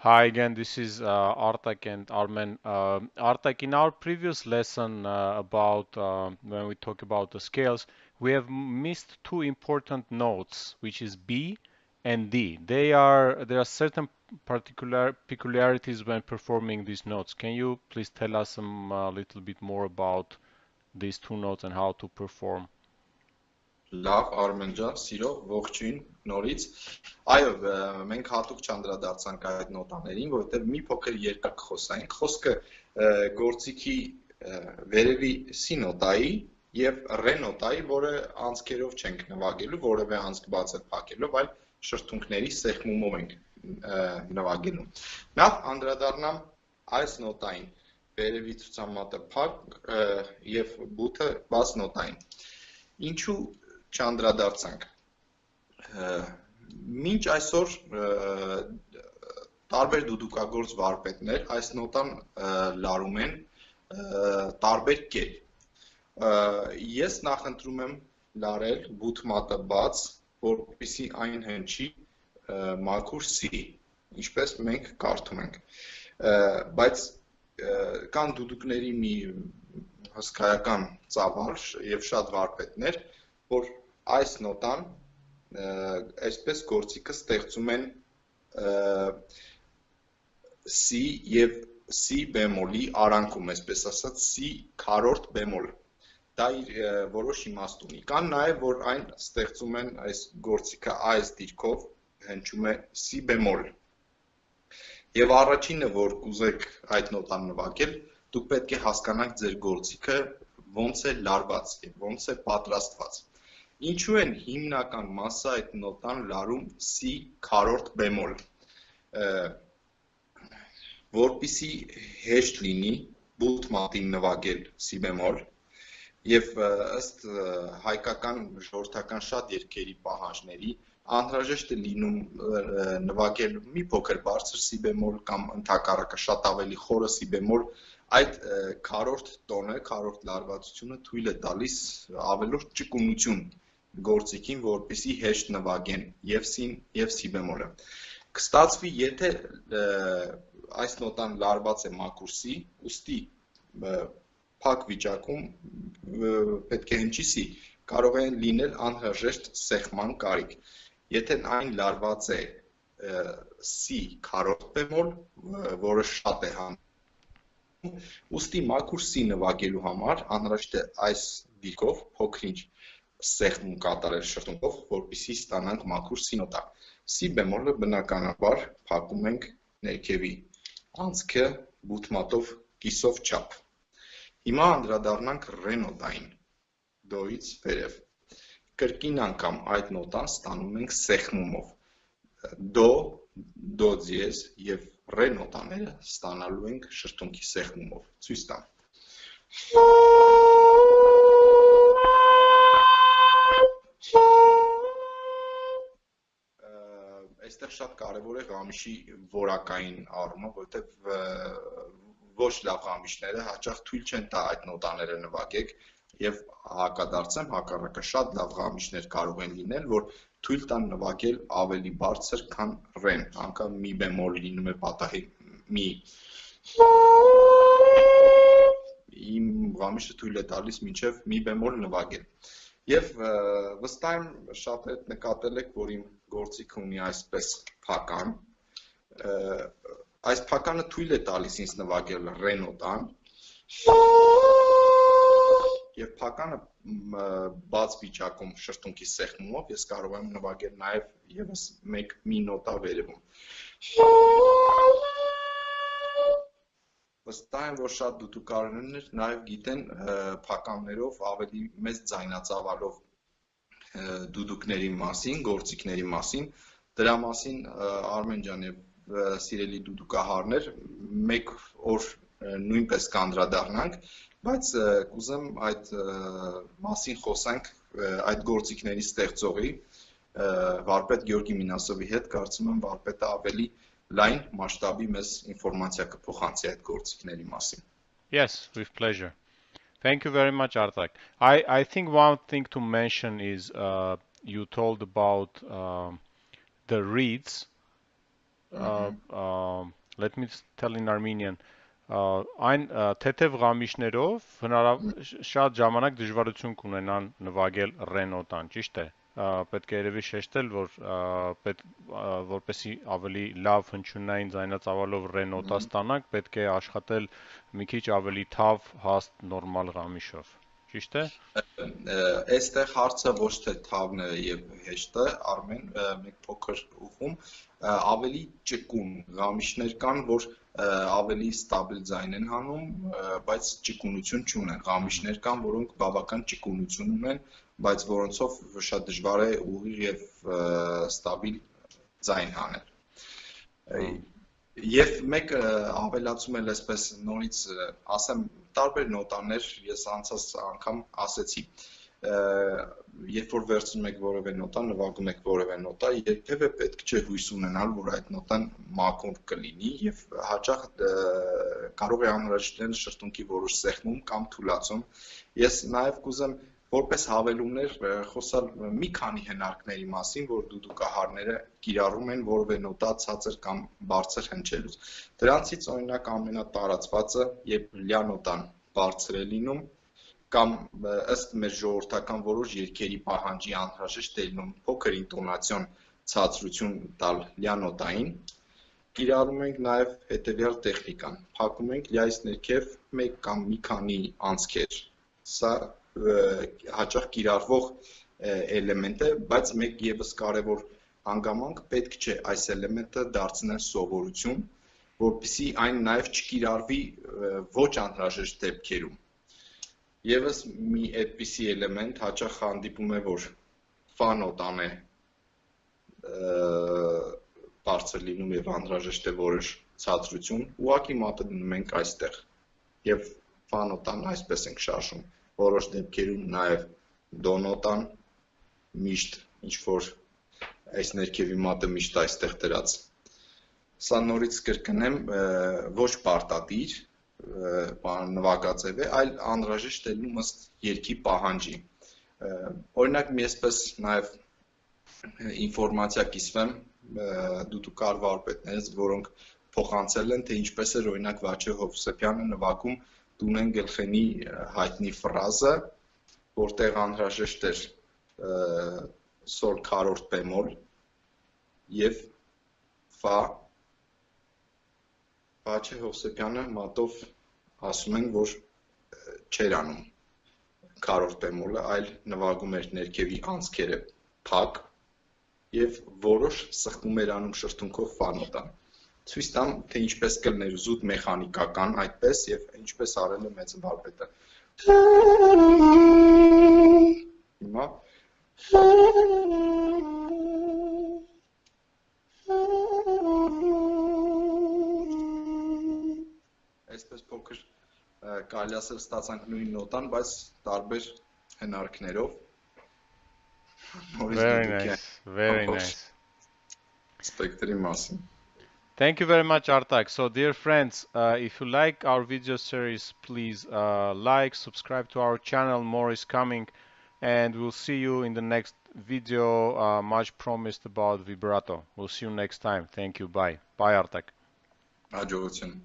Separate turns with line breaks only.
Hi again, this is Artak and Armen. Artak, in our previous lesson about when we talk about the scales, we have missed two important notes, which is B and D. There are certain particular peculiarities when performing these notes. Can you please tell us some little bit more about these two notes and how to perform?
Լավ, Արմեն ջան, սիրով, ողջույն, նորից։ Այո, մենք հատուկ չանդրադարձանք այդ նոտաներին, որովհետև մի փոքր երկար կխոսայինք։ Խոսքը գործիքի վերևի սի նոտայի եւ ռե նոտայի, որը անցքերով չենք նվագելու, որևէ անցք բացել փակելով, այլ շրթունքների սեղմումով ենք նվագելու։ Նախ անդրադառնամ այս նոտային, վերևի ցուցամատը փակ եւ բութը բաց նոտային։ Ինչու չանդրադարձանք։ Մինչ այսօր տարբեր դուդուկագործ վարպետներ այս նոտան լարում են տարբեր կերպ։ Ես նախընտրում եմ լարել բութ մատը բաց, որպեսզի այն հնչի մաքուր սի, ինչպես մենք կարդում ենք։ Բայց կան դուդուկների մի հսկայական ծավալ եւ շատ վարպետներ, որ այս նոտան այսպես գործիքը ստեղծում են սի եւ սի բեմոլի արանքում, այսպես ասած, սի քառորդ բեմոլ։ Դա իր որոշ իմաստ ունի։ Կան նաեւ որ այն ստեղծում են այս գործիքը այս դիրքով հնչում է սի բեմոլ։ Եվ առաջինը որ կուզեք այդ նոտան նվագել, դուք պետք է հասկանաք ձեր գործիքը ոնց է լարված եւ ոնց է պատրաստված։ Ինչու են հիմնական մասը այդ նոտան լարում սի քառորդ բեմոլ, որպեսզի հեշտ լինի բութ մատին նվագել սի բեմոլ եւ ըստ հայկական ժողովրդական շատ երգերի պահանջների անհրաժեշտ է լինում նվագել մի փոքր բարձր սի բեմոլ կամ ընդհակառակը շատ ավելի խորը սի բեմոլ, այդ քառորդ տոնը, քառորդ լարվածությունը թույլ է տալիս ավելորդ ճկունություն գործիքին, որպեսզի հեշտ նվագեն եւ սին եւ սի բեմոլը։ Կստացվի, եթե այս նոտան լարված է մաքուր սի, ուստի փակ վիճակում պետք է հնչի սի, կարող է լինել անհրաժեշտ սեղման կարիք։ Եթե այն լարված է սի քառորդ բեմոլ, որը շատ է հանում, ուստի մաքուր սի նվագելու համար անհրաժեշտ է այս դիրքով փոքրինչ սեղմում կատարել շրթունքով, որպեսզի ստանանք մաքուր սի նոտա։ Սի բեմոլը բնականաբար փակում ենք ներքևի անցքը բութ մատով կիսով չափ։ Հիմա անդրադառնանք ռե նոտային, դոից վերև։ Կրկին անգամ այդ նոտան ստանում ենք սեղմումով։ Դո դիեզ եւ ռե նոտաները ստանալու ենք շրթունքի սեղմումով։ Ցույց տամ։ Այստեղ շատ կարևոր է ղամիշի որակային առումը, որովհետև ոչ լավ ղամիշները հաճախ թույլ չեն տա այդ նոտաները նվագեք եւ հակադարձեմ հակառակը շատ լավ ղամիշներ կարող են լինել, որ թույլ տան նվագել ավելի բարձր, քան ռեն, անգամ մի բեմոլ լինում է պատահի մի իմ ղամիշը թույլ է տալիս մինչև մի բեմոլ նվագել։ Եվ վստահ եմ շատերդ նկատել եք, որ իմ գործիքը ունի այսպես փական, այս փականը թույլ է տալիս ինձ նվագել ռե նոտան, եւ փականը բաց վիճակում շրթունքի սեղմումով ես կարող եմ նվագել նաեւ եւս մեկ մի նոտա վերևում։ Վստահ եմ, որ շատ դուդուկարներ նաեւ գիտեն փականներով ավելի մեծ ձայնածավալով դուդուկների մասին, գործիքների մասին, դրա մասին Արմեն ջան եւ սիրելի դուդուկահարներ մեկ օր նույնպես կանդրադառնանք, բայց կուզեմ այդ մասին խոսանք այդ գործիքների ստեղծողի վարպետ Գյորգի Մինասովի հետ, կարծում եմ վարպետը ավելի լայն մասշտաբի մեզ ինֆորմացիա կփոխանցի այդ գործիքների մասին։
Yes, with pleasure. Thank you very much, Artak. I think one thing to mention is you told about the reeds let me tell in Armenian, այն թեթև ղամիշներով շատ ժամանակ դժվարություն կունենան նվագել ռե նոտան, ճիշտ է։ Պետք է երևի շեշտել, որ որպեսի ավելի լավ հնչյունային ձայնածավալով ռե նոտա ստանանք, պետք է աշխատել մի քիչ ավելի թավ, հաստ, նորմալ ղամիշով, ճիշտ է։
Այստեղ հարցը ոչ թե թավն է եւ հեշտը, Արմեն, մեկ փոքր ուղում, ավելի ճկուն ղամիշներ կան, որ ավելի ստաբիլ ձայն են հանում, բայց ճկունություն չունեն։ Ղամիշներ կան, որոնք բավական ճկունություն ունեն, բայց որոնցով շատ դժվար է ուղիղ եւ ստաբիլ ձայն հանել։ Եվ մեկ ավելացում էլ այսպես նորից ասեմ, տարբեր նոտաներ ես անցած անգամ ասեցի, երբ որ վերցնում եք որևէ նոտա, նվագում եք որևէ նոտա, երբևէ պետք չէ հույս ունենալ, որ այդ նոտան մաքուր կլինի եւ հաճախ կարող է անհրաժեշտ լինել շրթունքի որոշ սեղմում կամ թուլացում։ Ես նաեւ կուզեմ որպես հավելումներ խոսալ մի քանի հնարքների մասին, որ դուդուկահարները կիրառում են որևէ նոտա ցածր կամ բարձր հնչելուց։ Դրանցից օրինակ ամենատարածվածը, երբ լյա նոտան բարձր է լինում, կամ ըստ մեր ժողովրդական որոշ երգերի պահանջի անհրաժեշտ է լինում փոքր ինտոնացիոն ցածրություն տալ լյա նոտային, կիրառում ենք նաև հետևյալ տեխնիկան։ Փակում ենք լյայից ներքև մեկ կամ մի քանի անցքեր։ Սա հաճախ կիրառվող էլեմենտ է, բայց մեկ եւս կարևոր հանգամանք պետք չէ այս էլեմենտը դարձնել սովորություն, որպեսզի այն նաև չկիրառվի ոչ անհրաժեշտ դեպքերում։ Եվս մի այդպիսի էլեմենտ հաճախ հանդիպում է, որ ֆա նոտան է բարձր լինում եւ անհրաժեշտ է որոշ ցածրություն, ուղղակի մատը դնում ենք այստեղ եւ ֆա նոտան այսպես ենք շարժում։ Որոշ դեպքերում նաև դո նոտան միշտ ինչ որ այս ներքևի մատը միշտ այստեղ դրած։ Սա նորից կրկնեմ, ոչ պարտադիր նվագաձև է, այլ անհրաժեշտ է լինում ըստ երգի պահանջի։ Օրինակ մի այսպես նաև ինֆորմացիա կիսվեմ դուդուկահար վարպետներից, որոնք փոխանցել են, թե ինչպես էր օրինակ Վաչե Հովսեփյանը նվագում Տունեն գլխենի հայտնի ֆրազը, որտեղ անհրաժեշտ էր սոլ քառորդ բեմոլ եւ ֆա Վաչե Հովսեփյանը մատով ասում են, որ չէր անում քառորդ բեմոլը, այլ նվագում էր ներքևի անցքերը փակ եւ որոշ սխմում էր անում շրթունքով ֆա նոտան։ Ցույց տամ, թե ինչպես կլներ զուտ մեխանիկական այդպես եւ ինչպես արել է մեծ վարպետը։ Հիմա այսպես փոքր կարելի ասել ստացանք նույն նոտան, բայց տարբեր հնարքներով։
Very nice.
Սպեկտրի մասին։
Thank you very much, Artak. So, dear friends, if you like our video series, please like, subscribe to our channel. More is coming, and we'll see you in the next video. Much promised about vibrato. We'll see you next time. Thank you. Bye. Bye, Artak.
Հաջողություն։